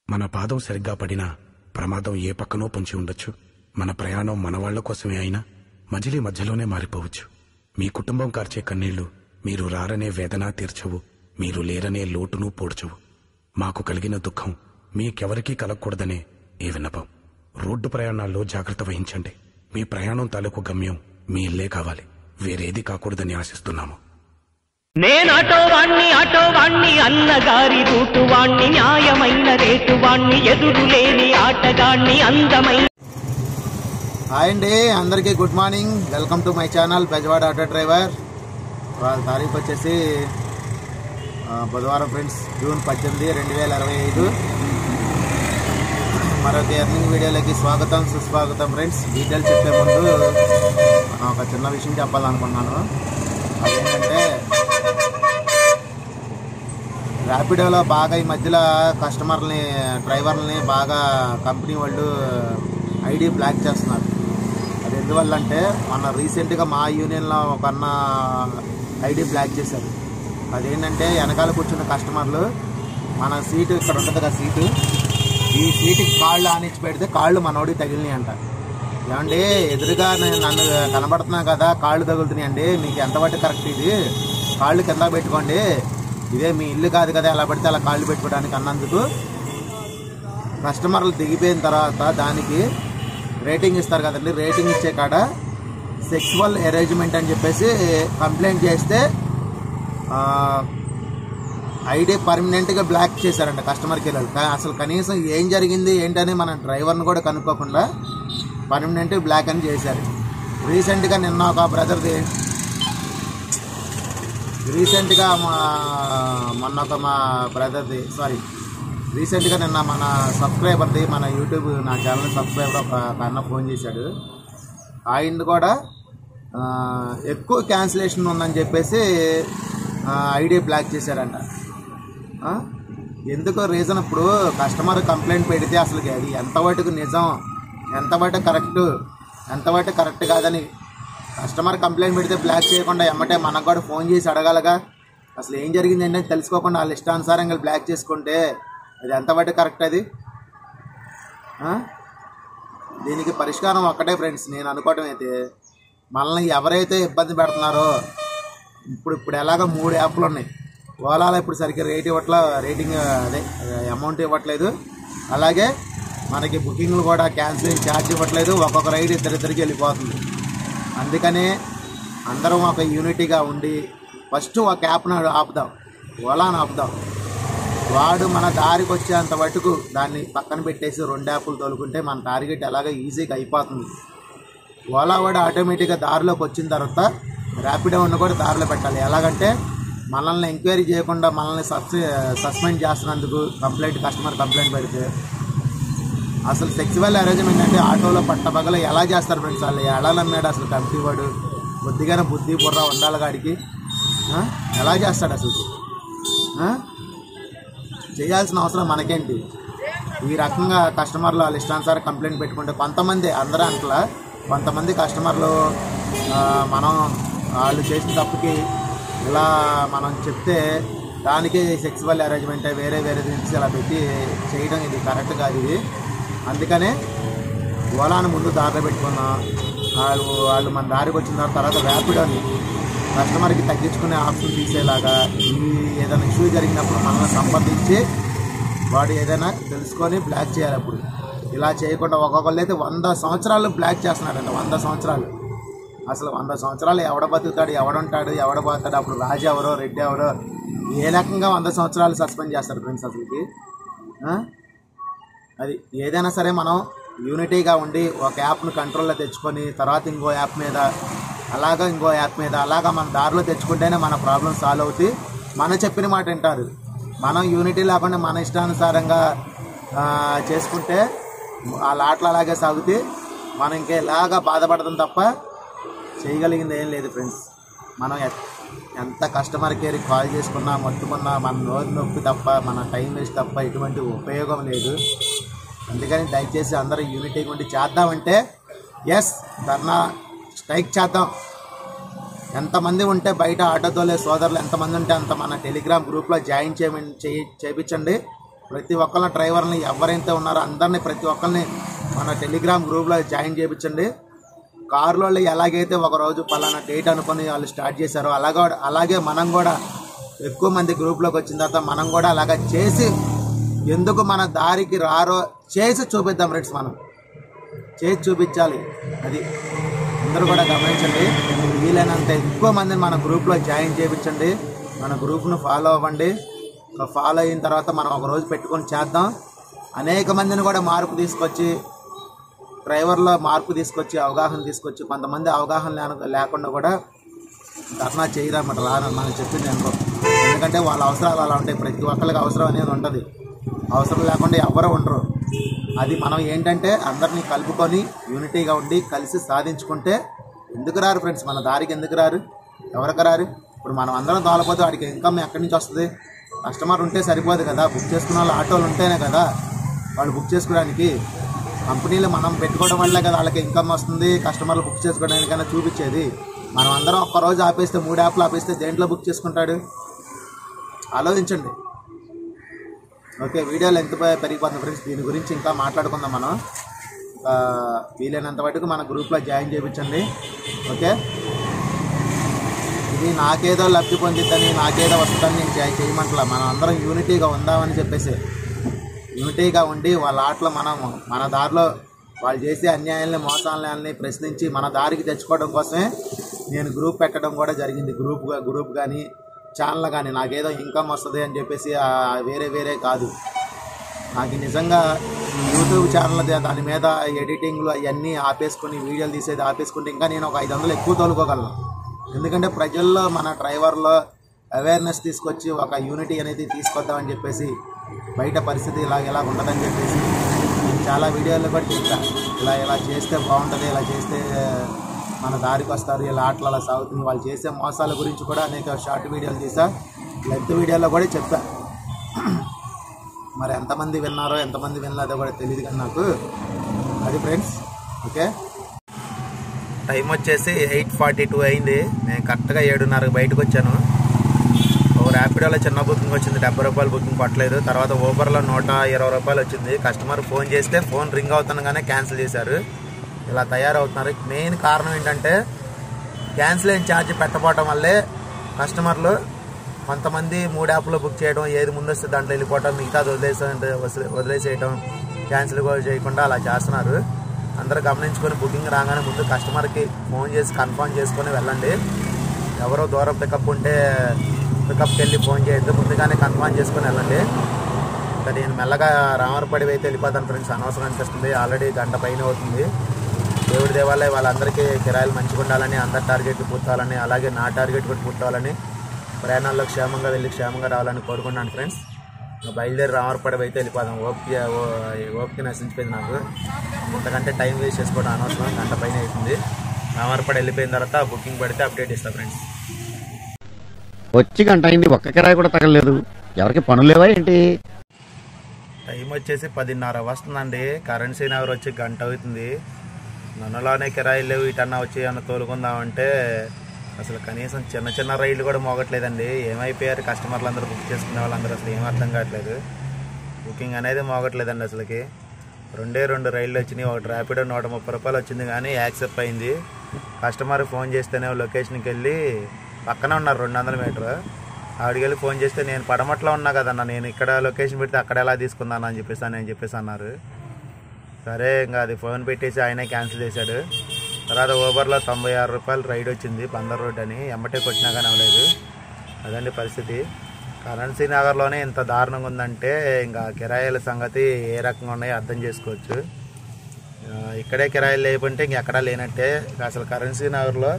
మన పాదం సరిగ్గా పడినా ప్రమాదం ఏ పక్కనో పొంచి ఉండొచ్చు. మన ప్రయాణం మన వాళ్ల కోసమే అయినా మజిలీ మధ్యలోనే మారిపోవచ్చు. మీ కుటుంబం కార్చే కన్నీళ్లు మీరు రారనే వేదన తీర్చవు, మీరు లేరనే లోటును పోడ్చవు. మాకు కలిగిన దుఃఖం మీకెవరికీ కలగకూడదనే ఏ విన్నపం. రోడ్డు ప్రయాణాల్లో జాగ్రత్త వహించండి. మీ ప్రయాణం తాలూకు గమ్యం మీ ఇల్లే కావాలి, వేరేది కాకూడదని ఆశిస్తున్నాము. నేనాటోవాణ్ణి అన్నగారి రూటువాణ్ణి, న్యాయమైన రేటువాణ్ణి, ఎదురులేని ఆటగాణ్ణి, అందమైన. హాయ్ అండి, అందరికీ good morning. Welcome to my channel Bezawada auto driver. వాళ్ళ తారీఖు వచ్చేసి బుధవారం ఫ్రెండ్స్, జూన్ 18, 2025. మరొక ఎర్నింగ్ వీడియోలోకి స్వాగతం సుస్వాగతం ఫ్రెండ్స్. డీటెయిల్స్ చెప్పే ముందు ఒక చిన్న విషయం చెప్పాలనుకున్నాను. అదేంటంటే ర్యాపిడోలో బాగా ఈ మధ్యలో కస్టమర్ని డ్రైవర్లని బాగా కంపెనీ వాళ్ళు ఐడి బ్లాక్ చేస్తున్నారు. అది ఎందువల్ల అంటే మన రీసెంట్గా మా యూనియన్లో ఒక అన్న ఐడి బ్లాక్ చేశారు. అదేంటంటే వెనకాల కూర్చున్న కస్టమర్లు మన సీటు ఇక్కడ ఉంటుంది కదా, సీటు ఈ సీటుకి కాళ్ళు ఆనిచ్చి పెడితే కాళ్ళు మనోడికి తగిలినాయి అంట. ఏమండి, ఎదురుగా నన్ను కనబడుతున్నా కదా, కాళ్ళు తగులుతున్నాయి అండి, మీకు ఎంతవరకు కరెక్ట్? ఇది కాళ్ళు కింద పెట్టుకోండి, ఇదే మీ ఇల్లు కాదు కదా ఎలా పడితే అలా కాళ్ళు పెట్టుకోవడానికి అన్నందుకు కస్టమర్లు దిగిపోయిన తర్వాత దానికి రేటింగ్ ఇస్తారు కదండి. రేటింగ్ ఇచ్చే కాడ సెక్సువల్ అరేంజ్మెంట్ అని చెప్పేసి కంప్లైంట్ చేస్తే ఐడి పర్మనెంట్గా బ్లాక్ చేశారంట కస్టమర్కి. అసలు కనీసం ఏం జరిగింది ఏంటని మన డ్రైవర్ని కూడా కనుక్కోకుండా పర్మనెంట్ బ్లాక్ అని చేశారు. రీసెంట్గా నిన్న ఒక బ్రదర్ది రీసెంట్గా నిన్న మన సబ్స్క్రైబర్ది, మన యూట్యూబ్ నా ఛానల్ సబ్స్క్రైబర్ ఒక అన్న ఫోన్ చేశాడు. ఆయన కూడా ఎక్కువ క్యాన్సిలేషన్ ఉందని చెప్పేసి ఐడి బ్లాక్ చేశారంట. ఎందుకో రీజన్, ఇప్పుడు కస్టమర్ కంప్లైంట్ పెడితే అసలు అది ఎంతవరకు నిజం, ఎంతవరకు కరెక్ట్ కాదని కస్టమర్ కంప్లైంట్ పెడితే బ్లాక్ చేయకుండా ఎమ్మటే మనకు కూడా ఫోన్ చేసి అడగాలగా. అసలు ఏం జరిగింది ఏంటని తెలుసుకోకుండా వాళ్ళ ఇష్టానుసారంగా బ్లాక్ చేసుకుంటే అది ఎంతవరకు కరెక్ట్? అది దీనికి పరిష్కారం ఒక్కటే ఫ్రెండ్స్, నేను అనుకోవటం అయితే మనల్ని ఎవరైతే ఇబ్బంది పెడుతున్నారో, ఇప్పుడు ఎలాగో 3 యాప్లు ఉన్నాయి. ఓలాలో ఇప్పుడు సరిగ్గా రేటింగ్ అదే అమౌంట్ ఇవ్వట్లేదు. అలాగే మనకి బుకింగ్లు కూడా క్యాన్సిలింగ్ ఛార్జ్ ఇవ్వట్లేదు. ఒక్కొక్క రైడ్ ఇద్దరిద్దరికి వెళ్ళిపోతుంది. అందుకనే అందరం ఒక యూనిటీగా ఉండి ఫస్ట్ ఒక యాప్ను ఆపుదాం, ఓలాను ఆపుదాం. వాడు మన దారికి వచ్చేంత మటుకు దాన్ని పక్కన పెట్టేసి 2 యాప్లు తోలుకుంటే మన టార్గెట్ ఎలాగో ఈజీగా అయిపోతుంది. ఓలా వాడు ఆటోమేటిక్గా దారిలోకి వచ్చిన తర్వాత ర్యాపిడో ఉన్న కూడా దారిలో పెట్టాలి. ఎలాగంటే మనల్ని ఎంక్వైరీ చేయకుండా మనల్ని సస్పెండ్ చేస్తున్నందుకు కస్టమర్ కంప్లైంట్ పెడితే అసలు సెక్సువల్ అరేంజ్మెంట్ అంటే ఆటోలో పట్టబగల ఎలా చేస్తారు ఫ్రెండ్స్? వాళ్ళు ఎలా నమ్మాడు అసలు కంపెనీ వాడు? బుద్ధిగానే బుద్ధి బుర్ర ఉండాలి గాడికి. ఎలా చేస్తాడు అసలు? చేయాల్సిన అవసరం మనకేంటి? ఈ రకంగా కస్టమర్లు వాళ్ళ ఇష్టానుసారం కంప్లైంట్ పెట్టుకుంటే కొంతమంది, అందరూ అంటలా, కొంతమంది కస్టమర్లు మనం వాళ్ళు చేసిన తప్పుకి ఇలా మనం చెప్తే దానికి సెక్సువల్ అరేంజ్మెంట్ వేరే థింగ్స్ ఇలా పెట్టి చేయడం ఇది కరెక్ట్ కాదు. ఇది అందుకనే ఓలాను ముందు దారిలో పెట్టుకున్నాం. వాళ్ళు మన దారికి వచ్చిన తర్వాత ర్యాపిడోని కస్టమర్కి తగ్గించుకునే ఆప్షన్ తీసేలాగా ఏదైనా ఇష్యూ జరిగినప్పుడు మనల్ని సంప్రదించి వాడు ఏదైనా తెలుసుకొని బ్లాక్ చేయాలి. అప్పుడు ఇలా చేయకుండా ఒక్కొక్కళ్ళు అయితే 100 సంవత్సరాలు బ్లాక్ చేస్తున్నారంట. 100 సంవత్సరాలు. అసలు 100 సంవత్సరాలు ఎవడ బతుకుతాడు, ఎవడుంటాడు, ఎవడ పోతాడు? అప్పుడు రాజు ఎవరో రెడ్డి ఎవరో ఏ రకంగా 100 సంవత్సరాలు సస్పెండ్ చేస్తారు ఫ్రెండ్స్ అసలుకి? అది ఏదైనా సరే మనం యూనిటీగా ఉండి ఒక యాప్ను కంట్రోల్లో తెచ్చుకొని తర్వాత ఇంకో యాప్ మీద అలాగా మన దారిలో తెచ్చుకుంటేనే మన ప్రాబ్లం సాల్వ్ అవుతాయి. మన చెప్పిన మాట వింటారు. మనం యూనిటీ లేకుండా మన ఇష్టానుసారంగా చేసుకుంటే వాళ్ళ ఆటలు అలాగే సాగుతాయి. మనం ఇంకేలాగా బాధపడతాం తప్ప చేయగలిగింది ఏం లేదు ఫ్రెండ్స్. మనం ఎంత కస్టమర్ కేర్కి కాల్ చేసుకున్నా మొత్తుకున్నా మన నోరు నొప్పి తప్ప, మన టైం వేస్ట్ తప్ప ఎటువంటి ఉపయోగం లేదు. అందుకని దయచేసి అందరూ యూనిటీగా ఉండి చేద్దామంటే ధర్నా స్ట్రైక్ చేద్దాం. ఎంతమంది ఉంటే బయట ఆటో తోలే సోదరులు ఎంతమంది ఉంటే అంత మన టెలిగ్రామ్ గ్రూప్లో జాయిన్ చేయించండి. ప్రతి ఒక్కరిని డ్రైవర్ని ఎవరైతే ఉన్నారో అందరినీ ప్రతి ఒక్కరిని మన టెలిగ్రామ్ గ్రూప్లో జాయిన్ చేయించండి. కారులో వాళ్ళు ఎలాగైతే ఒకరోజు పలానా డేట్ అనుకొని వాళ్ళు స్టార్ట్ చేశారో అలాగే మనం కూడా ఎక్కువ మంది గ్రూప్లోకి వచ్చిన తర్వాత మనం కూడా అలాగ చేసి ఎందుకు మన దారికి రారో చేసి చూపిద్దాం ఫ్రెండ్స్. మనం చేసి చూపించాలి. అది అందరూ కూడా గమనించండి. వీలైనంత ఎక్కువ మందిని మన గ్రూప్లో జాయిన్ చేయించండి. మన గ్రూప్ను ఫాలో అవ్వండి. ఫాలో అయిన తర్వాత మనం ఒకరోజు పెట్టుకొని చేద్దాం. అనేక మందిని కూడా మార్పు తీసుకొచ్చి డ్రైవర్లో మార్పు తీసుకొచ్చి అవగాహన తీసుకొచ్చి కొంతమంది అవగాహన లేకుండా కూడా ధర్నా చేయరన్నమాట. మనం చెప్పింది అనుకో. ఎందుకంటే వాళ్ళ అవసరాలు అలా ఉంటాయి. ప్రతి ఒక్కరికి అవసరం అనేది ఉంటుంది. అవసరం లేకుండా ఎవరు ఉండరు. అది మనం ఏంటంటే అందరినీ కలుపుకొని యూనిటీగా ఉండి కలిసి సాధించుకుంటే ఎందుకు రారు ఫ్రెండ్స్? మన దారికి ఎందుకు రారు? ఎవరికి రారు? ఇప్పుడు మనం అందరం తోలపోతే వాడికి ఇన్కమ్ ఎక్కడి నుంచి వస్తుంది? కస్టమర్ ఉంటే సరిపోదు కదా. బుక్ చేసుకున్న వాళ్ళు ఆటోలు ఉంటేనే కదా వాళ్ళు బుక్ చేసుకోవడానికి. కంపెనీలు మనం పెట్టుకోవడం వల్లే కదా వాళ్ళకి ఇన్కమ్ వస్తుంది. కస్టమర్లు బుక్ చేసుకోవడానికైనా చూపించేది. మనం అందరం ఒక్కరోజు ఆపేస్తే 3 యాప్లు ఆపేస్తే దేంట్లో బుక్ చేసుకుంటాడు? ఆలోచించండి. ఓకే, వీడియోలు ఎంత పెరిగిపోతుంది ఫ్రెండ్స్. దీని గురించి ఇంకా మాట్లాడుకుందాం మనం. వీలైనంత మటుకు మన గ్రూప్లో జాయిన్ చేయించండి. ఓకే, ఇది నాకేదో లబ్ధి పొందిద్దని నాకేదో వస్తుందని నేను చేయమంటలా. మనం అందరం యూనిటీగా ఉందామని చెప్పేసి యూనిటీగా ఉండి వాళ్ళ ఆటలో మన దారిలో వాళ్ళు చేసే అన్యాయాలని మోసాలని ప్రశ్నించి మన దారికి తెచ్చుకోవడం కోసమే నేను గ్రూప్ పెట్టడం కూడా జరిగింది. గ్రూప్ కానీ ఛానల్ కానీ నాకేదో ఇన్కమ్ వస్తుంది అని చెప్పేసి వేరే కాదు. నాకు నిజంగా యూట్యూబ్ ఛానల్ దాని మీద ఎడిటింగ్లు అవన్నీ ఆపేసుకొని వీడియోలు తీసేది ఆపేసుకుంటే ఇంకా నేను ఒక 500 ఎక్కువ తోలుకోగలను. ఎందుకంటే ప్రజల్లో మన డ్రైవర్లో అవేర్నెస్ తీసుకొచ్చి ఒక యూనిటీ అనేది తీసుకొద్దామని చెప్పేసి బయట పరిస్థితి ఇలా ఉండదని చెప్పేసి నేను చాలా వీడియోలు కూడా చెప్పాను. ఇలా చేస్తే బాగుంటుంది, ఇలా చేస్తే మన దారికి వస్తారు, ఇలా ఆటలు అలా సాగుతుంది. వాళ్ళు చేసే మోసాల గురించి కూడా అనేక షార్ట్ వీడియోలు తీసా, లెంత్ వీడియోలో కూడా చెప్పా. మరి ఎంతమంది విన్నారో ఎంతమంది వినలేదో కూడా తెలియదు కానీ నాకు. అది ఫ్రెండ్స్. ఓకే, టైం వచ్చేసి 8:42 అయింది. నేను కరెక్ట్గా 7:30 బయటకు వచ్చాను. ర్యాపిడోలో చిన్న బుకింగ్ వచ్చింది, 70 రూపాయలు బుకింగ్ కొట్టలేదు. తర్వాత ఊబర్లో 120 రూపాయలు వచ్చింది. కస్టమర్ ఫోన్ చేస్తే ఫోన్ రింగ్ అవుతుండగానే క్యాన్సిల్ చేశారు. ఇలా తయారవుతున్నారు. మెయిన్ కారణం ఏంటంటే క్యాన్సిలేషన్ ఛార్జ్ పెట్టకపోవడం వల్లే కస్టమర్లు కొంతమంది 3 యాప్లో బుక్ చేయడం, ఏది ముందు వస్తే దాంట్లో వెళ్ళిపోవటం, మిగతాది వదిలేసేయటం, క్యాన్సిల్ కూడా చేయకుండా అలా చేస్తున్నారు. అందరూ గమనించుకొని బుకింగ్ రాగానే ముందు కస్టమర్కి ఫోన్ చేసి కన్ఫర్మ్ చేసుకొని వెళ్ళండి. ఎవరో దూరం పికప్ ఉంటే పికప్కి వెళ్ళి ఫోన్ చేయొద్దు, ముందుగానే కన్ఫర్మ్ చేసుకొని వెళ్ళండి. ఇంకా నేను మెల్లగా రామరపడి అయితే వెళ్ళిపోతాను ఫ్రెండ్స్. అనవసరం అనిపిస్తుంది. ఆల్రెడీ 1 గంట పైన అవుతుంది. దేవుడి దేవాలయ వాళ్ళందరికీ కిరాయిలు మంచిగా ఉండాలని, అందరి టార్గెట్లు పూర్తవాలని, అలాగే నా టార్గెట్ కూడా పూర్తవాలని, ప్రయాణాల్లో క్షేమంగా వెళ్ళి క్షేమంగా రావాలని కోరుకుంటున్నాను ఫ్రెండ్స్. బయలుదేరి రామరపడి అయితే వెళ్ళిపోదాం. ఓపిక నశించిపోయింది నాకు. ఇంతకంటే టైం వేస్ట్ చేసుకోవడం అనవసరం. 1 గంట పైన అవుతుంది. రామరపడి వెళ్ళిపోయిన తర్వాత బుకింగ్ పడితే అప్డేట్ ఇస్తాను ఫ్రెండ్స్. వచ్చి 1 గంట అయింది, ఒక్క కిరాయి కూడా తగలేదు. ఎవరికి పనులు లేవా ఏంటి? టైం వచ్చేసి 10:30 వస్తుందండి. కరెన్సీ నగర్ వచ్చి 1 గంట అవుతుంది. నన్నులోనే కిరాయిలు లేవు, ఇటన్నా వచ్చి అన్న తోలుకుందామంటే అసలు కనీసం చిన్న రైళ్లు కూడా మోగట్లేదండి. ఏమైపోయారు కస్టమర్లు అందరూ, బుక్ చేసుకునే వాళ్ళందరూ అసలు ఏం అర్థం కావట్లేదు. బుకింగ్ అనేది మోగట్లేదండి అసలుకి. 2 రైళ్ళు వచ్చినాయి. ఒకటి ర్యాపిడో 130 రూపాయలు వచ్చింది కానీ యాక్సెప్ట్ అయింది. కస్టమర్ ఫోన్ చేస్తేనే లొకేషన్కి వెళ్ళి పక్కనే ఉన్నారు 200 మీటర్. ఆవిడికి వెళ్ళి ఫోన్ చేస్తే నేను పడమట్లో ఉన్నా కదన్నా, నేను ఇక్కడ లొకేషన్ పెడితే అక్కడ ఎలా తీసుకుందాను అని చెప్పేసి అన్నారు. సరే ఇంకా అది ఫోన్ పెట్టేసి ఆయనే క్యాన్సిల్ చేశాడు. తర్వాత ఊబర్లో 96 రూపాయలు రైడ్ వచ్చింది, బందర్ రోడ్ అని. ఎమ్మటే కొట్టినా కానీ అవ్వలేదు. అదండి పరిస్థితి. కరెన్సీ నగర్లోనే ఇంత దారుణంగా ఉందంటే ఇంకా కిరాయిల సంగతి ఏ రకంగా ఉన్నాయో అర్థం చేసుకోవచ్చు. ఇక్కడే కిరాయిలు లేకుంటే ఇంకెక్కడా లేనట్టే. అసలు కరెన్సీ నగర్లో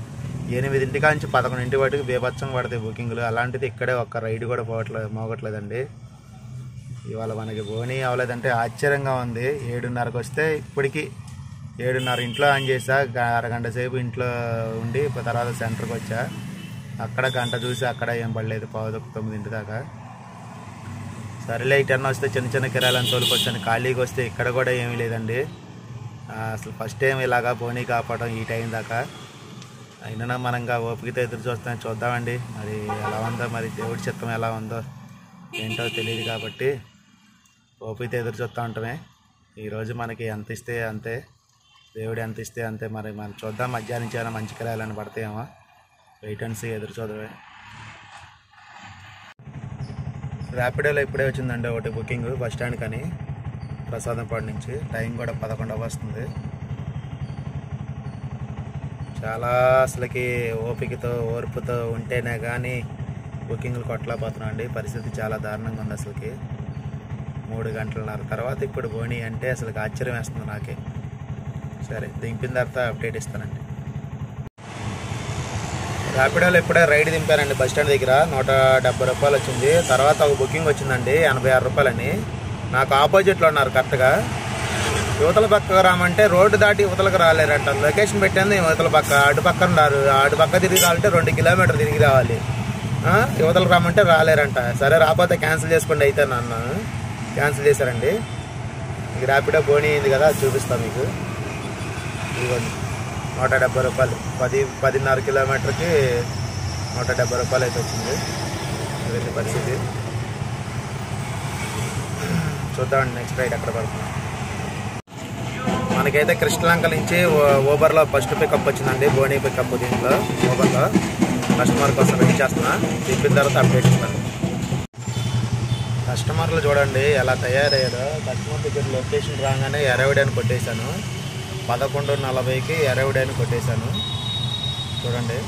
8 నుంచి 11 వరకు బీభత్సం పడతాయి బుకింగ్లు. అలాంటిది ఇక్కడే ఒక్క రైడ్ కూడా మోగట్లేదండి. ఇవాళ మనకి బోనీ అవ్వలేదంటే ఆశ్చర్యంగా ఉంది. 7:30కి వస్తే ఇప్పటికీ 7:30 ఇంట్లో ఆన్ చేసా. 1 గంట సేపు ఇంట్లో ఉండి తర్వాత సెంటర్కి వచ్చా. అక్కడ 1 గంట చూసి అక్కడ ఏం పడలేదు, 8:45 దాకా. సరేలే ఇటన్నా వస్తే చిన్న కిరాయిలను తోలుకొచ్చాను. ఖాళీకి వస్తే ఇక్కడ కూడా ఏమీ లేదండి. అసలు ఫస్ట్ టైం ఇలాగా బోనీ కాపాడడం ఈ టైం దాకా. అయినా మనం ఇంకా ఓపికతో ఎదురు చూద్దామండి. మరి ఎలా ఉందో, మరి దేవుడి చిత్తం ఎలా ఉందో ఏంటో తెలియదు కాబట్టి ఓపిక ఎదురు చూస్తూ ఉంటామే. ఈరోజు మనకి ఎంత ఇస్తే అంతే, దేవుడు ఎంత ఇస్తే అంతే. మరి మనం చూద్దాం, మధ్యాహ్నం నుంచి ఏమైనా మంచి కిరాయాలని పడతాయేమో. వెయిట్ అండ్ సీ, ఎదురు చూడమే. ర్యాపిడోలో ఇప్పుడే వచ్చిందండి ఒకటి బుకింగ్ బస్ స్టాండ్ కానీ, ప్రసాదంపాడు నుంచి. టైం కూడా 11 వస్తుంది. చాలా అసలుకి ఓపికతో ఓర్పుతో ఉంటేనే కానీ బుకింగ్లు కొట్టలేకపోతున్నాం అండి. పరిస్థితి చాలా దారుణంగా ఉంది అసలుకి. 3 గంటలన్నర తర్వాత ఇప్పుడు పోనీ అంటే అసలు ఆశ్చర్యం వేస్తుంది నాకే. సరే, దింపిన తర్వాత అప్డేట్ ఇస్తానండి. ర్యాపిడోలో ఇప్పుడే రైడ్ దింపానండి బస్ స్టాండ్ దగ్గర. 170 రూపాయలు వచ్చింది. తర్వాత ఒక బుకింగ్ వచ్చిందండి 86 రూపాయలని. నాకు ఆపోజిట్లో ఉన్నారు కరెక్ట్గా. యువతల పక్కకు రామంటే రోడ్డు దాటి యువతలకు రాలేరంట. లొకేషన్ పెట్టింది యువతల పక్క, అటు పక్కన రారు. అటు పక్క తిరిగి రావాలంటే 2 కిలోమీటర్లు తిరిగి రావాలి. యువతలకు రామంటే రాలేరంట. సరే రాకపోతే క్యాన్సిల్ చేసుకోండి అయితే నన్ను క్యాన్సిల్ చేశారండి. మీకు ర్యాపిడో పోనీ అయింది కదా, అది చూపిస్తాను మీకు. ఇదిగోండి 170 రూపాయలు. 10.5 కిలోమీటర్కి 170 రూపాయలు అయితే వచ్చింది. ఇదండి పరిస్థితి. చూద్దామండి నెక్స్ట్ రైడ్ ఎక్కడ పడుతుంది. మనకైతే కృష్ణలంక నుంచి ఊబర్లో ఫస్ట్ పికప్ వచ్చిందండి, బోనీ పికప్. దీంట్లో ఊబర్లో కస్టమర్ కోసం వెయిట్ చేస్తున్నా. చెప్పిన తర్వాత అప్డేట్ ఇస్తాను. కస్టమర్లు చూడండి ఎలా తయారయ్యారో. కస్టమర్ దగ్గర లొకేషన్ రాగానే అరైవ్డ్ అని కొట్టేశాను. 11:40కి అరైవ్డ్ అని కొట్టేశాను. చూడండి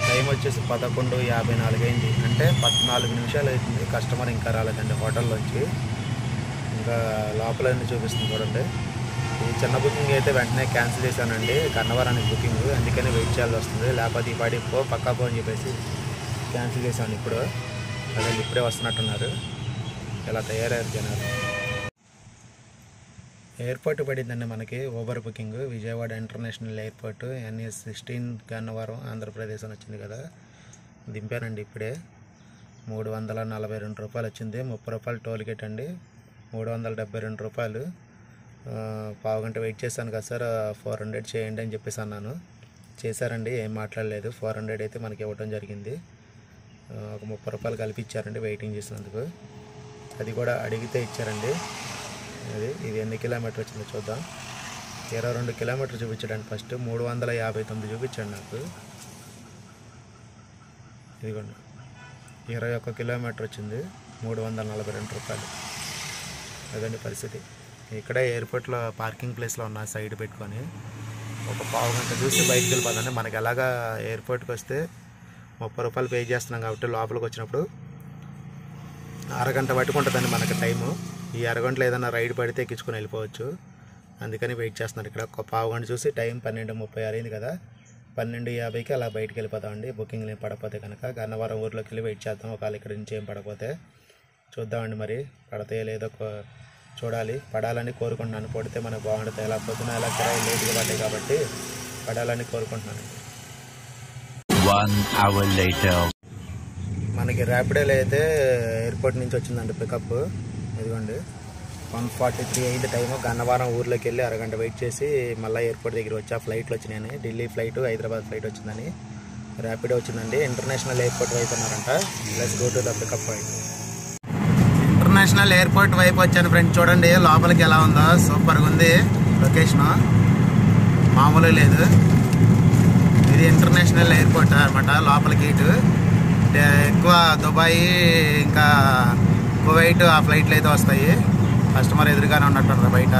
టైం వచ్చేసి 11:54 అయింది. అంటే 14 నిమిషాలు అవుతుంది. కస్టమర్ ఇంకా రాలేదండి హోటల్లోంచి. ఇంకా లోపలన్నీ చూపిస్తుంది చూడండి. ఈ చిన్న బుకింగ్ అయితే వెంటనే క్యాన్సిల్ చేశానండి, గన్నవరానికి బుకింగ్. అందుకని వెయిట్ చేయాల్సి వస్తుంది. లేకపోతే ఈ పాడి పక్కా పో అని చెప్పేసి క్యాన్సిల్ చేశాను. ఇప్పుడు అదే ఇప్పుడే వస్తున్నట్టున్నారు. ఇలా తయారయ్యారు జనాలు. ఎయిర్పోర్ట్ పడిందండి మనకి Uber booking. Vijayawada international airport NS16 Gannavaram Andhra Pradesh అని వచ్చింది కదా, దింపానండి ఇప్పుడే. 342 రూపాయలు వచ్చింది. 30 రూపాయలు టోల్ గేట్ అండి. 372 రూపాయలు. పావుగంట వెయిట్ చేశాను కదా సార్, 400 చేయండి అని చెప్పేసి అన్నాను. చేశారండి, ఏం మాట్లాడలేదు. 400 అయితే మనకి ఇవ్వడం జరిగింది. ఒక 30 రూపాయలు కలిపి ఇచ్చారండి వెయిటింగ్ చేసినందుకు. అది కూడా అడిగితే ఇచ్చారండి. ఇది ఎన్ని కిలోమీటర్ వచ్చిందో చూద్దాం. 22 కిలోమీటర్ చూపించాడండి ఫస్ట్. 359 చూపించాడు నాకు. ఇదిగోండి 21 కిలోమీటర్ వచ్చింది. 342 రూపాయలు. అదండి పరిస్థితి. ఇక్కడే ఎయిర్పోర్ట్లో పార్కింగ్ ప్లేస్లో ఉన్న సైడ్ పెట్టుకొని ఒక పావుగంట చూసి బయటికి వెళ్ళిపోతాను. మనకి ఎలాగా ఎయిర్పోర్ట్కి వస్తే 30 రూపాయలు పే చేస్తున్నాం కాబట్టి లోపలికి వచ్చినప్పుడు అరగంట పట్టుకుంటుందండి మనకి టైము. ఈ అరగంటలో ఏదైనా రైడ్ పడితే ఎక్కించుకొని వెళ్ళిపోవచ్చు. అందుకని వెయిట్ చేస్తున్నాను ఇక్కడ. ఒక పావుగంట చూసి టైం 12:36 అయింది కదా, 12:50కి అలా బయటికి వెళ్ళిపోతామండి. బుకింగ్లు ఏం పడకపోతే కనుక గన్నవరం ఊర్లోకి వెళ్ళి వెయిట్ చేద్దాం. ఒకవేళ ఇక్కడ నుంచి ఏం పడకపోతే చూద్దామండి. మరి పడతాయో లేదో చూడాలి. పడాలని కోరుకుంటున్నాను. పడితే మనకు బాగుంటుంది. ఎలా పొద్దున ఎలా కిరాయి లేట్గా పడ్డాయి కాబట్టి పడాలని కోరుకుంటున్నాను. 1 hour later. మనకి ర్యాపిడోలో అయితే ఎయిర్పోర్ట్ నుంచి వచ్చిందండి పికప్. ఇదిగోండి 1:43 అయింది టైము. గన్నవరం ఊర్లోకి వెళ్ళి అరగంట వెయిట్ చేసి మళ్ళీ ఎయిర్పోర్ట్ దగ్గర వచ్చి ఆ ఫ్లైట్లు వచ్చినాయని. ఢిల్లీ ఫ్లైట్, హైదరాబాద్ ఫ్లైట్ వచ్చిందని ర్యాపిడో వచ్చిందండి. ఇంటర్నేషనల్ ఎయిర్పోర్ట్ వైపు ఉన్నారంట. Let's go to the pickup point. International airport వైపు వచ్చాను ఫ్రెండ్స్. చూడండి లోపలికి ఎలా ఉందో, సూపర్గా ఉంది లొకేషను, మామూలు లేదు. ఇది ఇంటర్నేషనల్ ఎయిర్పోర్ట్ అనమాట. లోపలికి ఇటు ఎక్కువ దుబాయ్ ఇంకా కువైట్ ఆ ఫ్లైట్లు అయితే వస్తాయి. కస్టమర్ ఎదురుగానే ఉన్నట్టు బయట.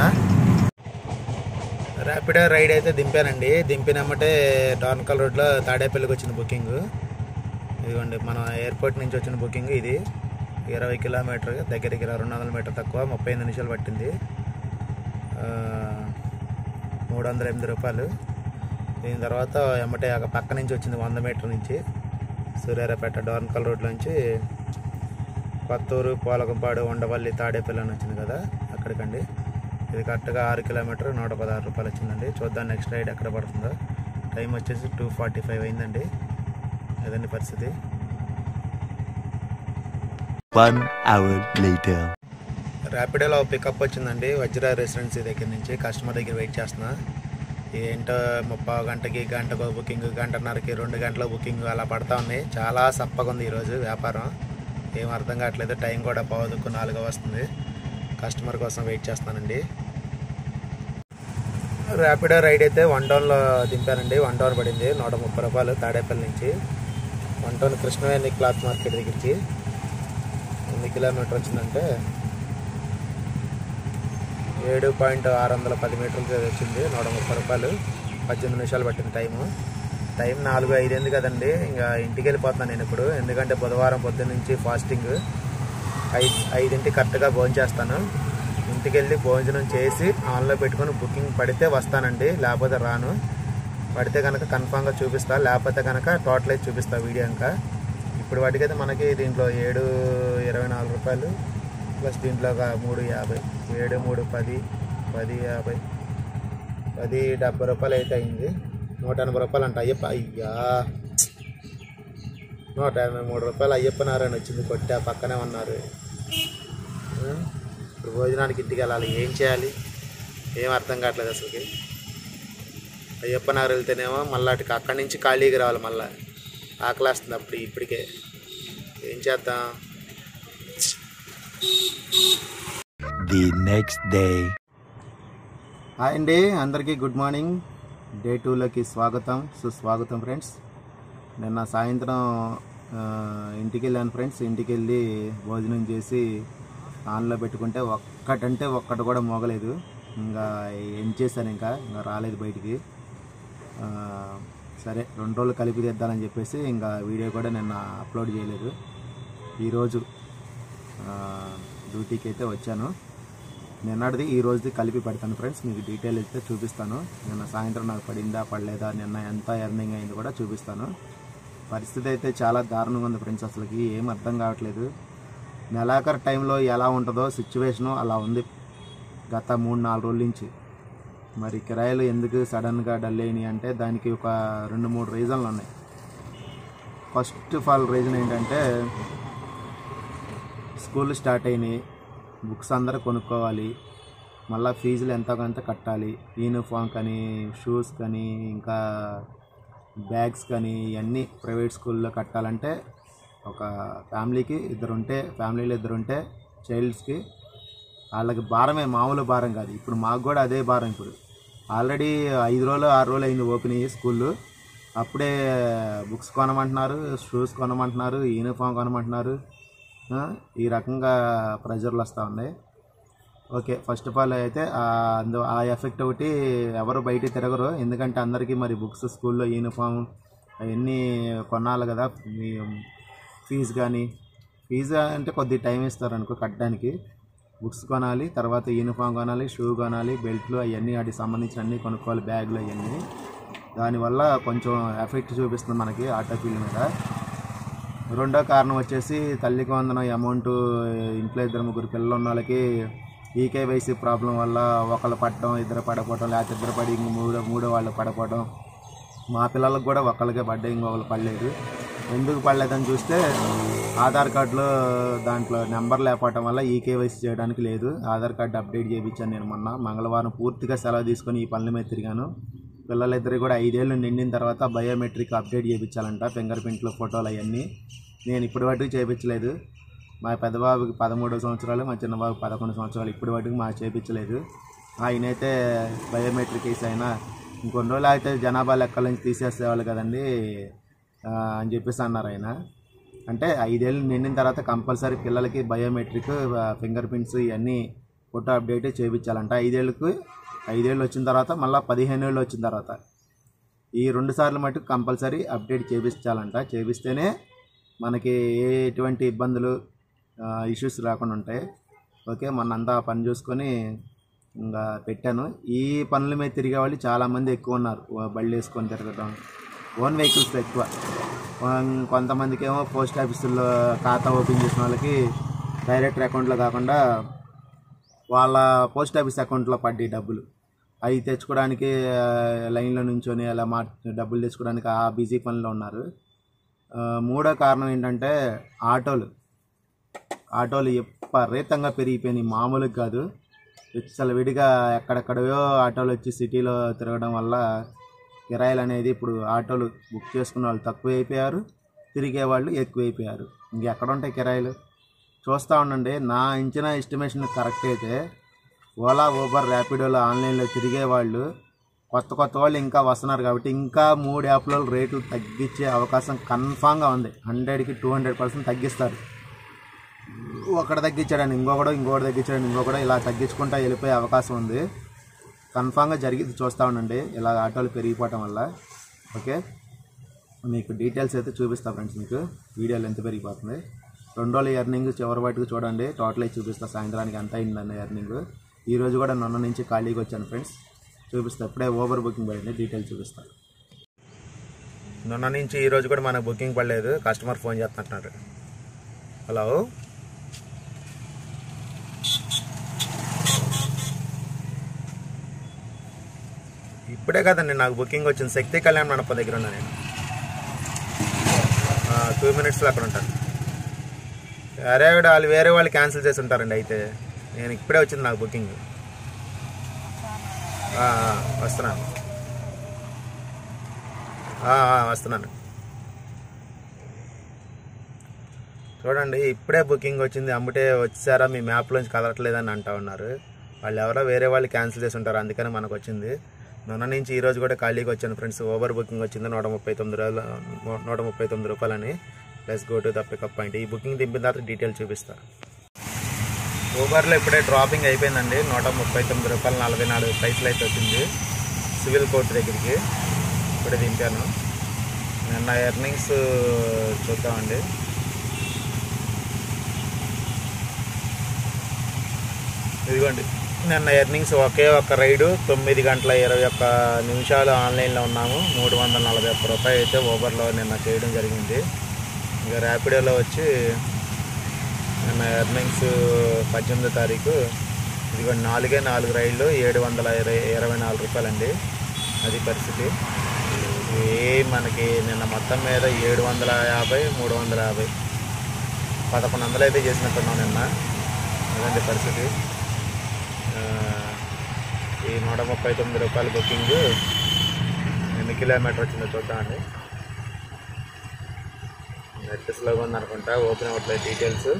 ర్యాపిడో రైడ్ అయితే దింపానండి. దింపినమ్మటే డార్నకల్ రోడ్లో తాడేపల్లికి వచ్చిన బుకింగ్. ఇదిగోండి మన ఎయిర్పోర్ట్ నుంచి వచ్చిన బుకింగ్. ఇది 20 కిలోమీటర్, దగ్గరికి 200 మీటర్ తక్కువ, 35 నిమిషాలు పట్టింది. 308 రూపాయలు. దీని తర్వాత ఎమ్మటే పక్క నుంచి వచ్చింది 100 మీటర్ నుంచి సూర్యారాపేట డార్నకల్ రోడ్ నుంచి కొత్తూరు, పోలకంపాడు, ఉండవల్లి, తాడేపల్లి అని వచ్చింది కదా, అక్కడికండి. ఇది కరెక్ట్గా 6 కిలోమీటర్ 116 రూపాయలు వచ్చిందండి. చూద్దాం నెక్స్ట్ రైడ్ ఎక్కడ పడుతుందో. టైం వచ్చేసి 2:45 అయిందండి. అదండి పరిస్థితి. 1 hour later. ర్యాపిడోలో పికప్ వచ్చిందండి వజ్ర రెసిడెన్సీ దగ్గర నుంచి. కస్టమర్ దగ్గర వెయిట్ చేస్తున్నా. ఏంటో 30 గంటకి, గంటకు బుకింగ్, గంటన్నరకి, 2 గంటల బుకింగ్ అలా పడతా ఉన్నాయి. చాలా సప్పగా ఉంది ఈరోజు వ్యాపారం. ఏం అర్థం కావట్లేదు. టైం కూడా 3:45 వస్తుంది. కస్టమర్ కోసం వెయిట్ చేస్తానండి. ర్యాపిడో రైడ్ అయితే 1 టౌన్లో దింపానండి. 1 టౌన్ పడింది 130 రూపాయలు తాడేపల్లి నుంచి. 1 టౌన్ కృష్ణవేణి క్లాత్ మార్కెట్ దగ్గరికి 8 కిలోమీటర్ వచ్చిందంటే 7.610 మీటర్లు వచ్చింది. 130 రూపాయలు 18 నిమిషాలు పట్టింది టైం 4:05 కదండి. ఇంకా ఇంటికి వెళ్ళిపోతున్నాను నేను ఇప్పుడు, ఎందుకంటే బుధవారం పొద్దున్న నుంచి ఫాస్టింగ్. 5 కరెక్ట్గా భోజనం చేస్తాను. ఇంటికి వెళ్ళి భోజనం చేసి ఆన్లో పెట్టుకొని బుకింగ్ పడితే వస్తానండి, లేకపోతే రాను. పడితే కనుక కన్ఫామ్గా చూపిస్తా, లేకపోతే కనుక టోటల్ అయితే చూపిస్తా వీడియో. ఇంకా ఇప్పుడు వాటికైతే మనకి దీంట్లో 7.24 రూపాయలు ప్లస్ దీంట్లో ఒక 3.50, 7, 3, 10, 10.50, 10.70 రూపాయలు అయితే అయింది. 180 రూపాయలు అంట అయ్యప్ప. అయ్యా 183 రూపాయలు అయ్యప్ప నారాయణ వచ్చింది. కొట్టా పక్కనే ఉన్నారు. ఇప్పుడు భోజనానికి ఇంటికి వెళ్ళాలి, ఏం చేయాలి ఏం అర్థం కావట్లేదు అసలుకి. అయ్యప్ప నగర్ వెళ్తేనేమో మళ్ళీ అక్కడి నుంచి ఖాళీకి రావాలి, మళ్ళీ ఆకలేస్తుంది అప్పుడు ఇప్పటికే. ఏం చేద్దాం. The next day. హాయ్ అండి, అందరికీ గుడ్ మార్నింగ్. డే 2లోకి సుస్వాగతం ఫ్రెండ్స్. నిన్న సాయంత్రం ఇంటికి వెళ్ళాను ఫ్రెండ్స్. ఇంటికి వెళ్ళి భోజనం చేసి ఆన్లో పెట్టుకుంటే ఒక్కటి కూడా మోగలేదు. ఇంకా ఏం చేశాను, ఇంకా రాలేదు బయటికి. సరే 2 రోజులు కలిపి తెద్దాలని చెప్పేసి ఇంకా వీడియో కూడా నిన్న అప్లోడ్ చేయలేదు. ఈరోజు డ్యూటీకి అయితే వచ్చాను. నిన్నటిది ఈ రోజుది కలిపి పెడతాను ఫ్రెండ్స్, మీకు డీటెయిల్ అయితే చూపిస్తాను. నిన్న సాయంత్రం నాకు పడిందా పడలేదా, నిన్న ఎంత ఎర్నింగ్ అయింది కూడా చూపిస్తాను. పరిస్థితి అయితే చాలా దారుణంగా ఉంది ఫ్రెండ్స్, అసలుకి ఏం అర్థం కావట్లేదు. నెలాఖరు టైంలో ఎలా ఉంటుందో సిచ్యువేషను అలా ఉంది గత 3-4 రోజుల నుంచి. మరి కిరాయిలు ఎందుకు సడన్గా డల్ అయినాయి అంటే దానికి ఒక 2-3 రీజన్లు ఉన్నాయి. ఫస్ట్ ఆఫ్ ఆల్ రీజన్ ఏంటంటే స్కూల్ స్టార్ట్ అయినాయి, బుక్స్ అందరూ కొనుక్కోవాలి, మళ్ళీ ఫీజులు ఎంతో కొంత కట్టాలి. యూనిఫామ్ కానీ, షూస్ కానీ, ఇంకా బ్యాగ్స్ కానీ ఇవన్నీ ప్రైవేట్ స్కూల్లో కట్టాలంటే ఒక ఫ్యామిలీలో ఇద్దరు ఉంటే చైల్డ్స్కి వాళ్ళకి భారమే, మామూలు భారం కాదు. ఇప్పుడు మాకు కూడా అదే భారం. ఇప్పుడు ఆల్రెడీ 5 రోజులు 6 రోజులు అయింది ఓపెన్ అయ్యి స్కూళ్ళు. అప్పుడే బుక్స్ కొనమంటున్నారు, షూస్ కొనమంటున్నారు, యూనిఫామ్ కొనమంటున్నారు. ఈ రకంగా ప్రెజర్లు వస్తూ ఉన్నాయి. ఓకే, ఫస్ట్ ఆఫ్ ఆల్ అయితే ఆ ఎఫెక్ట్ ఒకటి, ఎవరు బయట తిరగరు. ఎందుకంటే అందరికీ మరి బుక్స్, స్కూల్లో యూనిఫామ్ అవన్నీ కొనాలి కదా. ఫీజు అంటే కొద్ది టైం ఇస్తారు అనుకో కట్టడానికి. బుక్స్ కొనాలి, తర్వాత యూనిఫామ్ కొనాలి, షూ కొనాలి, బెల్ట్లు అవన్నీ వాటికి సంబంధించిన అన్నీ కొనుక్కోవాలి, బ్యాగులు అవన్నీ. దానివల్ల కొంచెం ఎఫెక్ట్ చూపిస్తుంది మనకి ఆటో ఫీల్డ్ మీద. రెండో కారణం వచ్చేసి తల్లికి వందనం అమౌంట్ ఇంట్లో 2-3 పిల్లలు ఉన్న వాళ్ళకి ఈకేవైసీ ప్రాబ్లం వల్ల ఒకళ్ళు పడటం, ఇద్దరు పడకపోవడం, లేకపోతే ఇద్దరు పడి మూడో వాళ్ళు పడకపోవడం. మా పిల్లలకు కూడా ఒకళ్ళకే పడ్డాయి, ఇంకొకళ్ళు పడలేదు. ఎందుకు పడలేదని చూస్తే ఆధార్ కార్డులో దాంట్లో నెంబర్ లేకపోవటం వల్ల ఈకేవైసీ చేయడానికి లేదు. ఆధార్ కార్డు అప్డేట్ చేయించాను నేను మొన్న. మంగళవారం పూర్తిగా సెలవు తీసుకొని ఈ పనుల మీద తిరిగాను. పిల్లలిద్దరు కూడా 5 ఏళ్ళు నిండిన తర్వాత బయోమెట్రిక్ అప్డేట్ చేయించాలంట, ఫింగర్ ప్రింట్లు, ఫోటోలు అవన్నీ. నేను ఇప్పటి వరకు చేయించలేదు. మా పెద్దబాబుకి 13 సంవత్సరాలు, మా చిన్నబాబుకి 11 సంవత్సరాలు. ఇప్పటి వరకు మా చేయించలేదు. ఆయనైతే బయోమెట్రిక్ వేసి అయినా ఇంకొన్ని రోజులు అయితే జనాభా లెక్కల నుంచి తీసేసేవాళ్ళు కదండి అని చెప్పేసి అన్నారు ఆయన. అంటే 5 ఏళ్ళు నిండిన తర్వాత కంపల్సరీ పిల్లలకి బయోమెట్రిక్, ఫింగర్ ప్రింట్స్ ఇవన్నీ ఫోటో అప్డేట్ చేయించాలంట. 5 ఏళ్ళు వచ్చిన తర్వాత, మళ్ళీ 15 ఏళ్ళు వచ్చిన తర్వాత ఈ 2 సార్లు మటుకు కంపల్సరీ అప్డేట్ చేయించాలంట. చేపిస్తేనే మనకి ఎటువంటి ఇబ్బందులు, ఇష్యూస్ రాకుండా ఉంటాయి. ఓకే, మొన్నంతా పని చూసుకొని ఇంకా పెట్టాను. ఈ పనుల మీద తిరిగే వాళ్ళు చాలామంది ఎక్కువ ఉన్నారు. బళ్ళు వేసుకొని తిరగడం, ఓన్ వెహికల్స్ ఎక్కువ. కొంతమందికి ఏమో పోస్ట్ ఆఫీసుల్లో ఖాతా ఓపెన్ చేసిన వాళ్ళకి డైరెక్ట్ అకౌంట్లో కాకుండా వాళ్ళ పోస్ట్ ఆఫీస్ అకౌంట్లో పడ్డాయి డబ్బులు. అవి తెచ్చుకోవడానికి లైన్లో నుంచొని అలా డబ్బులు తెచ్చుకోవడానికి ఆ బిజీ పనిలో ఉన్నారు. మూడో కారణం ఏంటంటే ఆటోలు విపరీతంగా పెరిగిపోయినాయి, మామూలుగా కాదు. అసలు విడిగా ఎక్కడెక్కడో ఆటోలు వచ్చి సిటీలో తిరగడం వల్ల కిరాయిలు అనేది ఇప్పుడు ఆటోలు బుక్ చేసుకున్న వాళ్ళు తక్కువ అయిపోయారు, తిరిగే వాళ్ళు ఎక్కువైపోయారు. ఇంకెక్కడ ఉంటాయి కిరాయిలు? చూస్తూ ఉండండి. నా ఇచ్చిన ఎస్టిమేషన్ కరెక్ట్ అయితే ఓలా, ఊబర్, ర్యాపిడోలో ఆన్లైన్లో తిరిగే వాళ్ళు కొత్త వాళ్ళు ఇంకా వస్తున్నారు కాబట్టి ఇంకా 3 యాప్లలో రేట్లు తగ్గించే అవకాశం కన్ఫామ్గా ఉంది. 100కి 200% తగ్గిస్తారు. ఒకటి తగ్గించాడని ఇంకొకటి తగ్గించాడని ఇంకొకటి ఇలా తగ్గించుకుంటూ వెళ్ళిపోయే అవకాశం ఉంది. కన్ఫామ్గా జరిగింది. చూస్తూ ఉండండి ఇలా ఆటోలు పెరిగిపోవటం వల్ల. ఓకే, మీకు డీటెయిల్స్ అయితే చూపిస్తా ఫ్రెండ్స్. మీకు వీడియోలు ఎంత పెరిగిపోతుంది 2 రోజుల ఎర్నింగ్ చివరి వాటికి చూడండి. టోటల్ అయితే చూపిస్తా. సాయంత్రానికి ఎంత అయిందన్న ఎర్నింగ్. ఈరోజు కూడా నిన్న నుంచి ఖాళీగా వచ్చాను ఫ్రెండ్స్. చూపిస్తా. ఇప్పుడే ఓవర్ బుకింగ్ పడింది. డీటెయిల్స్ చూపిస్తా. నిన్న నుంచి ఈరోజు కూడా మనకు బుకింగ్ పడలేదు. కస్టమర్ ఫోన్ చేస్తున్నారు. హలో, ఇప్పుడే కదండి నాకు బుకింగ్ వచ్చింది. శక్తి కళ్యాణ్ మండపం దగ్గర ఉన్నా నేను. 2 మినిట్స్లో అక్కడ ఉంటాను. అరే వాళ్ళు వేరే వాళ్ళు క్యాన్సిల్ చేసి ఉంటారండి. అయితే నేను ఇప్పుడే వచ్చింది నాకు బుకింగ్. వస్తున్నాను. చూడండి ఇప్పుడే బుకింగ్ వచ్చింది. అమ్ముటే వచ్చారా మీ మ్యాప్లోంచి కదలట్లేదని అంటా ఉన్నారు. వాళ్ళు ఎవరో వేరే వాళ్ళు క్యాన్సిల్ చేసి ఉంటారు. అందుకని మనకు వచ్చింది. నిన్న నుంచి ఈరోజు కూడా ఖాళీగా వచ్చాను ఫ్రెండ్స్. ఓవర్ బుకింగ్ వచ్చింది 139 రూపాయలని. Plus go to the pickup point. ఈ బుకింగ్ దింపిన తర్వాత డీటెయిల్స్ చూపిస్తా. ఊబర్లో ఇప్పుడే డ్రాపింగ్ అయిపోయిందండి. 139 రూపాయలు 44 పైసలు అయితే వచ్చింది సివిల్ కోర్ట్ దగ్గరికి. ఇప్పుడే దింపాను. నిన్న ఎర్నింగ్స్ చూద్దామండి. ఇదిగోండి నిన్న ఎర్నింగ్స్ ఒకే ఒక్క రైడు 9 గంటల 21 నిమిషాలు ఆన్లైన్లో ఉన్నాము. 341 రూపాయలు అయితే ఊబర్లో నిన్న చేయడం జరిగింది. ఇంకా ర్యాపిడోలో వచ్చి నిన్న ఎర్నింగ్స్ 18వ తారీఖు ఇదిగో 4 రైళ్ళు 724 రూపాయలండి. అది పరిస్థితి. మనకి నిన్న మొత్తం మీద 750, 350, 1100 అయితే చేసినట్టున్నాం నిన్న. అదండి పరిస్థితి. ఈ 139 రూపాయల బుకింగ్ ఎన్ని కిలోమీటర్ వచ్చిందో చూద్దామండి. నెట్ స్లోగా ఉందనుకుంటా. ఓపెన్ అవ్వట్లేదు. డీటెయిల్స్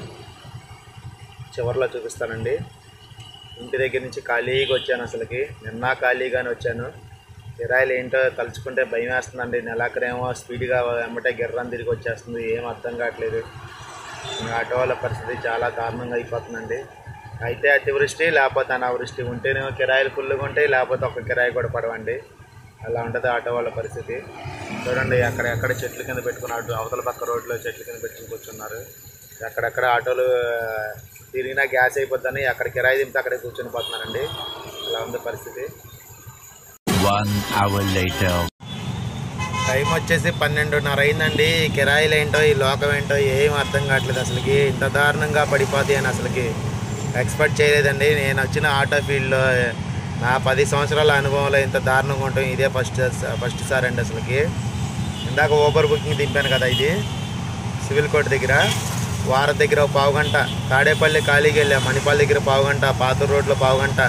చివరిలో చూపిస్తానండి. ఇంటి దగ్గర నుంచి ఖాళీగా వచ్చాను. అసలుకి నిన్న ఖాళీగానే వచ్చాను. కిరాయిలు ఏంటో తలుచుకుంటే భయం వేస్తుందండి. నెలాఖరేమో స్పీడ్గా వెంబటే గిర్రం తిరిగి వచ్చేస్తుంది. ఏం అర్థం కావట్లేదు. ఆటో వాళ్ళ పరిస్థితి చాలా దారుణంగా అయిపోతుందండి. అయితే అతివృష్టి లేకపోతే అనావృష్టి ఉంటేనేమో కిరాయిలు ఫుల్గా ఉంటాయి, లేకపోతే ఒక కిరాయి కూడా పడవండి. అలా ఉంటుంది ఆటో వాళ్ళ పరిస్థితి. చూడండి ఎక్కడ చెట్ల కింద పెట్టుకున్నాడు. అవతల పక్క రోడ్లో చెట్ల కింద పెట్టుకుని కూర్చున్నారు. ఎక్కడెక్కడ ఆటోలు తిరిగినా గ్యాస్ అయిపోద్దని అక్కడ కిరాయి దింపితే అక్కడే కూర్చొని పోతున్నారండి. అలా ఉంది పరిస్థితి. 1 hour later. టైం వచ్చేసి 12:30 అయిందండి. ఈ కిరాయిలు ఏంటో ఈ లోకం ఏంటో ఏం అర్థం కావట్లేదు. అసలుకి ఇంత దారుణంగా పడిపోతాయి అని అసలుకి ఎక్స్పెక్ట్ చేయలేదండి. నేను వచ్చిన ఆటో ఫీల్డ్లో నా 10 సంవత్సరాల అనుభవంలో ఇంత దారుణంగా ఉంటాం ఇదే ఫస్ట్ సార్ అండి. అసలుకి ఇందాక ఊబర్ బుకింగ్ దింపాను కదా, ఇది సివిల్ కోర్ట్ దగ్గర వారం దగ్గర 1/2 గంట, తాడేపల్లి ఖాళీకి వెళ్ళా, మణిపాల్ దగ్గర 1/2 గంట, పాతూరు రోడ్లో 1/2 గంట,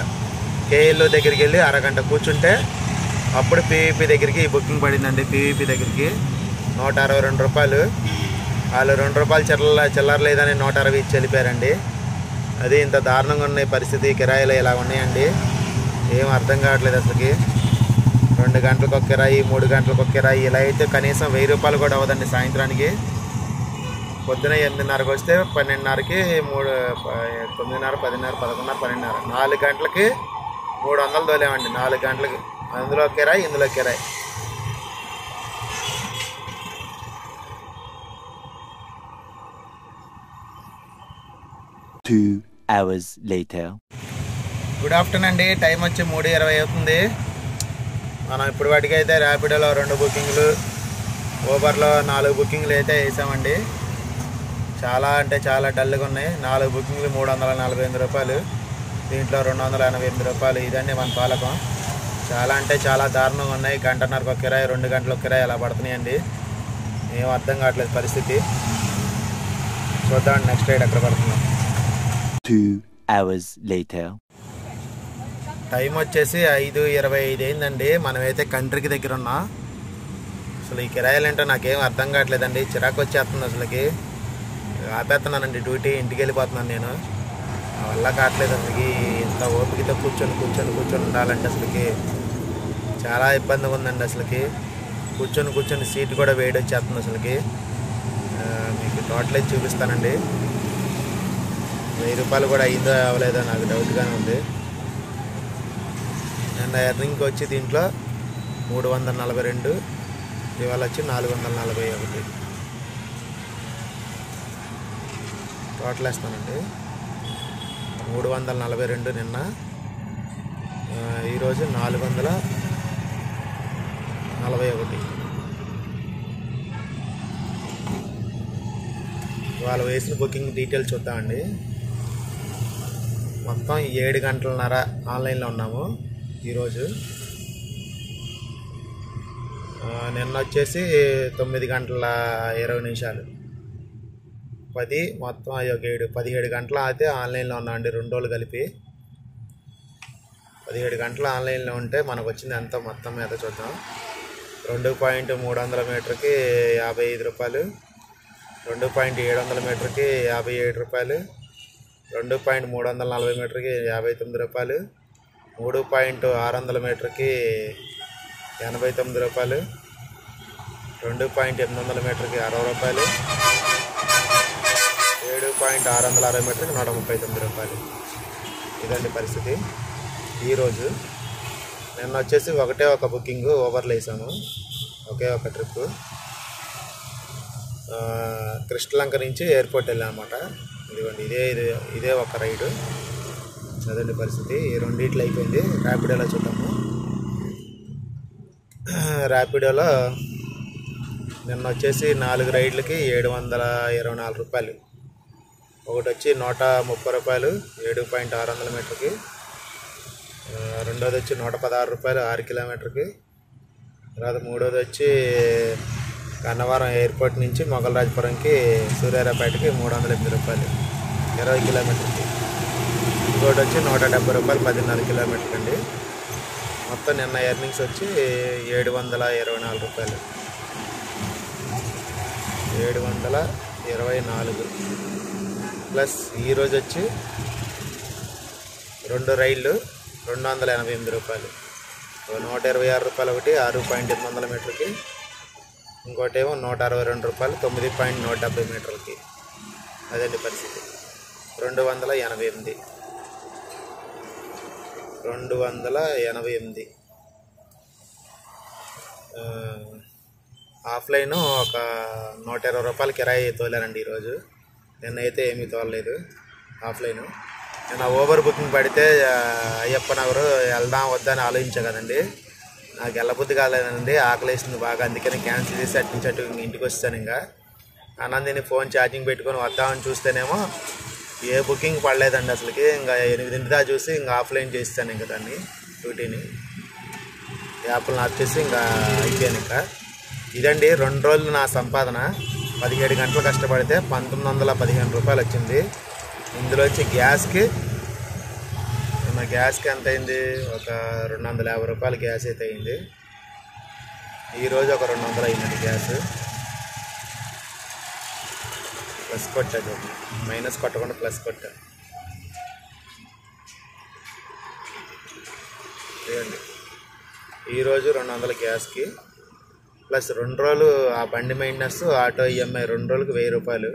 కేఎల్ఓ దగ్గరికి వెళ్ళి అరగంట కూర్చుంటే అప్పుడు పీవీపీ దగ్గరికి బుకింగ్ పడిందండి. పీవీపీ దగ్గరికి 162 రూపాయలు. వాళ్ళు 2 రూపాయలు చిల్లర లేదని 160 ఇచ్చి వెళ్ళిపోయారండి. అది ఇంత దారుణంగా ఉన్నాయి పరిస్థితి. కిరాయిలు ఇలా ఉన్నాయండి. ఏం అర్థం కావట్లేదు అసలుకి. 2 గంటలకు ఒక కిరాయి, 3 గంటలకు ఒక కిరాయి, ఇలా అయితే కనీసం 1000 రూపాయలు కూడా అవ్వదండి సాయంత్రానికి. పొద్దున 8:30కి వస్తే 12:30కి 9:30, 10:30, 11:30, 12:30, 4 గంటలకి 300 తోలేమండి. 4 గంటలకి అందులో కిరాయి, ఇందులో కిరాయి. Two hours later. Good afternoon అండి. టైం వచ్చి 3:20 అవుతుంది. మనం ఇప్పుడు వాటికైతే ర్యాపిడోలో 2 బుకింగ్లు, ఊబర్లో 4 బుకింగ్లు అయితే వేసామండి. చాలా అంటే చాలా డల్గా ఉన్నాయి. 4 బుకింగ్లు 348 రూపాయలు, దీంట్లో 288 రూపాయలు. ఇదండి మన పాలకం. చాలా అంటే చాలా దారుణంగా ఉన్నాయి. 1 గంటన్నరకు ఒక కిరాయి, 2 గంటలకు కిరాయి అలా పడుతున్నాయండి. ఏం అర్థం కావట్లేదు పరిస్థితి. చూద్దామండి నెక్స్ట్ రైడ్ ఎక్కడ పడుతున్నాం. 2 hours later. టైం వచ్చేసి 5:25 అయిందండి. మనమైతే కంట్రీకి దగ్గర ఉన్నా. అసలు ఈ కిరాయిలు ఏంటో నాకేం అర్థం కావట్లేదండి. చిరాకు వచ్చేస్తుంది అసలుకి. ఆపేస్తున్నానండి డ్యూటీ, ఇంటికి వెళ్ళిపోతున్నాను నేను. నా వల్ల కావట్లేదు అసలుకి. ఇంత ఓపికతో కూర్చొని ఉండాలంటే అసలుకి చాలా ఇబ్బందిగా ఉందండి. అసలుకి కూర్చొని సీట్ కూడా వేడి వచ్చేస్తుంది అసలుకి. మీకు టోటల్ అయితే చూపిస్తానండి. 1000 రూపాయలు కూడా అయిందో అవ్వలేదో నాకు డౌట్గానే ఉంది. నిన్న ఎర్నింగ్కి వచ్చి దీంట్లో 342, ఇవాళ వచ్చి 441 టోటల్ వేస్తానండి. 342 నిన్న, ఈరోజు 441. వాళ్ళు వేసిన బుకింగ్ డీటెయిల్స్ చూద్దామండి. మొత్తం 7 గంటలన్నర ఆన్లైన్లో ఉన్నాము ఈరోజు. నిన్న వచ్చేసి 9 గంటల 20 నిమిషాలు, 10 మొత్తం 17 గంటలు అయితే ఆన్లైన్లో ఉన్నామండి 2 రోజులు కలిపి. 17 గంటలు ఆన్లైన్లో ఉంటే మనకు వచ్చింది ఎంతో మొత్తం మీద చూద్దాం. 2.300 మీటర్కి 55 రూపాయలు, 2.700 మీటర్కి 57 రూపాయలు, 2.340 మీటర్కి 59 రూపాయలు, 3.600 మీటర్కి 89 రూపాయలు, 2.800 మీటర్కి 60 రూపాయలు, 7.660 మీటర్కి 139 రూపాయలు. ఇదండి పరిస్థితి ఈరోజు. నిన్న వచ్చేసి ఒకటే ఒక బుకింగ్ ఓవర్లో వేసాము, ఒకే ఒక ట్రిప్. కృష్ణలంక నుంచి ఎయిర్పోర్ట్ వెళ్ళామన్నమాట. ఇదిగోండి ఇదే ఒక రైడు. అదండి పరిస్థితి. ఈ రెండిట్లు అయిపోయింది. ర్యాపిడోలో చూద్దాము. ర్యాపిడోలో నిన్న వచ్చేసి 4 రైడ్లకి 724 రూపాయలు. ఒకటి వచ్చి 130 రూపాయలు 7.600 మీటర్కి, రెండోది వచ్చి 116 రూపాయలు 6 కిలోమీటర్కి, తర్వాత మూడోది వచ్చి గన్నవరం ఎయిర్పోర్ట్ నుంచి మొగలరాజపురంకి సూర్యారాపేటకి 308 రూపాయలు 20 కిలోమీటర్కి. ఇంకోటి వచ్చి 170 రూపాయలు 14 కిలోమీటర్కి అండి. మొత్తం నిన్న ఎర్నింగ్స్ వచ్చి 724 రూపాయలు, 724 ప్లస్ ఈరోజు వచ్చి 2 రైళ్ళు 288 రూపాయలు. 126 రూపాయలు ఒకటి 6.800 మీటర్కి, ఇంకోటేమో 162 రూపాయలు 9.170 మీటర్లకి. అదండి పరిస్థితి. 288 ఆఫ్లైన్ ఒక 120 రూపాయలు కిరాయి తోలారండి ఈరోజు. నిన్నైతే ఏమీ తోలలేదు ఆఫ్లైన్. నేను ఓవర్ బుకింగ్ పడితే అయ్యప్ప నగరు వెళ్దాం వద్దని ఆలోచించా కదండి. నాకు వెళ్ళబుద్ధి కాలేదండి, ఆకలేసింది బాగా. అందుకని క్యాన్సిల్ చేసి అటు ఇంటికి వచ్చాను. ఇంకా అనందిని ఫోన్ ఛార్జింగ్ పెట్టుకొని వద్దామని చూస్తేనేమో ఏ బుకింగ్ పడలేదండి అసలుకి. ఇంకా 8 దాకా చూసి ఇంకా ఆఫ్లైన్ చేస్తాను ఇంకా దాన్ని డ్యూటీని. యాప్లను ఆపేసి ఇంకా అయిపోయాను. ఇంకా ఇదండి 2 రోజులు నా సంపాదన. 17 గంటలు కష్టపడితే 1915 రూపాయలు వచ్చింది. ఇందులో వచ్చి గ్యాస్కి ఎంత అయింది? ఒక 250 రూపాయలు గ్యాస్ అయితే అయింది. ఈరోజు ఒక 200 అయిందండి గ్యాస్. ప్లస్ కొట్టదు, మైనస్ కొట్టకుండా ప్లస్ కొట్టా. ఇదండి ఈరోజు 200 గ్యాస్కి, ప్లస్ 2 రోజులు ఆ బండి మెయింటెనెన్స్, ఆటో ఈఎంఐ 2 రోజులకు 1000 రూపాయలు,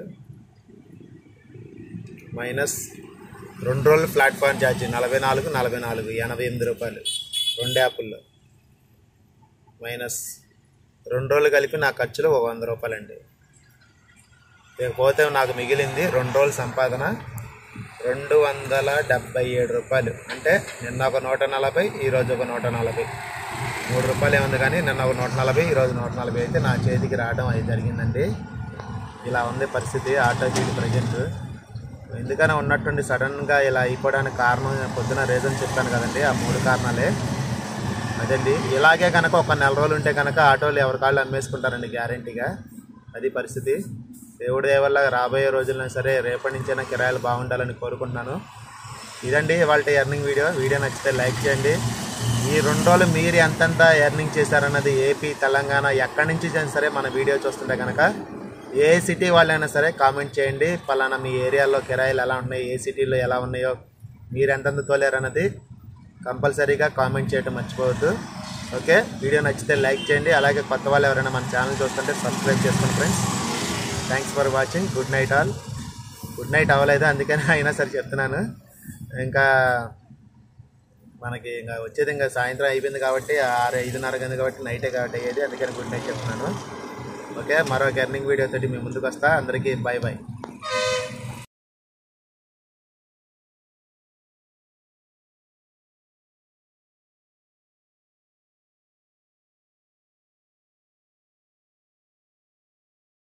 మైనస్ 2 రోజులు ప్లాట్ఫామ్ ఛార్జీ 44 88 రూపాయలు 2 యాప్ల్లో, మైనస్ 2 రోజులు కలిపి నా ఖర్చులు 100 రూపాయలండి. లేకపోతే నాకు మిగిలింది 2 రోజుల సంపాదన 277 రూపాయలు. అంటే నిన్న ఒక 140, ఈరోజు ఒక 140, 3 రూపాయలు ఏముంది. కానీ నిన్న ఒక 140, ఈరోజు 140 అయితే నా చేతికి రావడం అది జరిగిందండి. ఇలా ఉంది పరిస్థితి ఆటో ఫీల్డ్ ప్రజెంట్. ఎందుకని ఉన్నట్టుండి సడన్గా ఇలా అయిపోవడానికి కారణం పొద్దున రీజన్ చెప్పాను కదండి, ఆ 3 కారణాలే. అదండి ఇలాగే కనుక ఒక 4 రోజులు ఉంటే కనుక ఆటోలు ఎవరి కాళ్ళు అమ్మేసుకుంటారండి గ్యారంటీగా. అది పరిస్థితి. దేవుడి దయ వల్ల రాబోయే రోజుల్లో సరే రేపటి నుంచైనా కిరాయిలు బాగుండాలని కోరుకుంటున్నాను. ఇదండి వాళ్ళ ఎర్నింగ్ వీడియో నచ్చితే లైక్ చేయండి. ఈ 2 రోజులు మీరు ఎంతెంత ఎర్నింగ్ చేశారన్నది ఏపీ, తెలంగాణ ఎక్కడి నుంచి సరే మన వీడియో చూస్తుంటే కనుక ఏ సిటీ వాళ్ళైనా సరే కామెంట్ చేయండి. పలానా మీ ఏరియాలో కిరాయిలు ఎలా ఉన్నాయి, ఏ సిటీలో ఎలా ఉన్నాయో, మీరు ఎంతెంత తోలేరన్నది కంపల్సరీగా కామెంట్ చేయడం మర్చిపోవద్దు. ఓకే, వీడియో నచ్చితే లైక్ చేయండి. అలాగే కొత్త వాళ్ళు ఎవరైనా మన ఛానల్ చూస్తుంటే సబ్స్క్రైబ్ చేసుకోండి friends. Thanks for watching. Good night all. Good night అవ్వలేదు, అందుకని అయినా సరే చెప్తున్నాను. ఇంకా మనకి ఇంకా వచ్చేది ఇంకా సాయంత్రం అయిపోయింది కాబట్టి 6:05 గంటలు కాబట్టి నైటే కాబట్టి అయ్యేది, అందుకని గుడ్ నైట్ చెప్తున్నాను. ఓకే, మరో ఎర్నింగ్ వీడియో తోటి మీ ముందుకు వస్తా. అందరికీ బాయ్ బాయ్.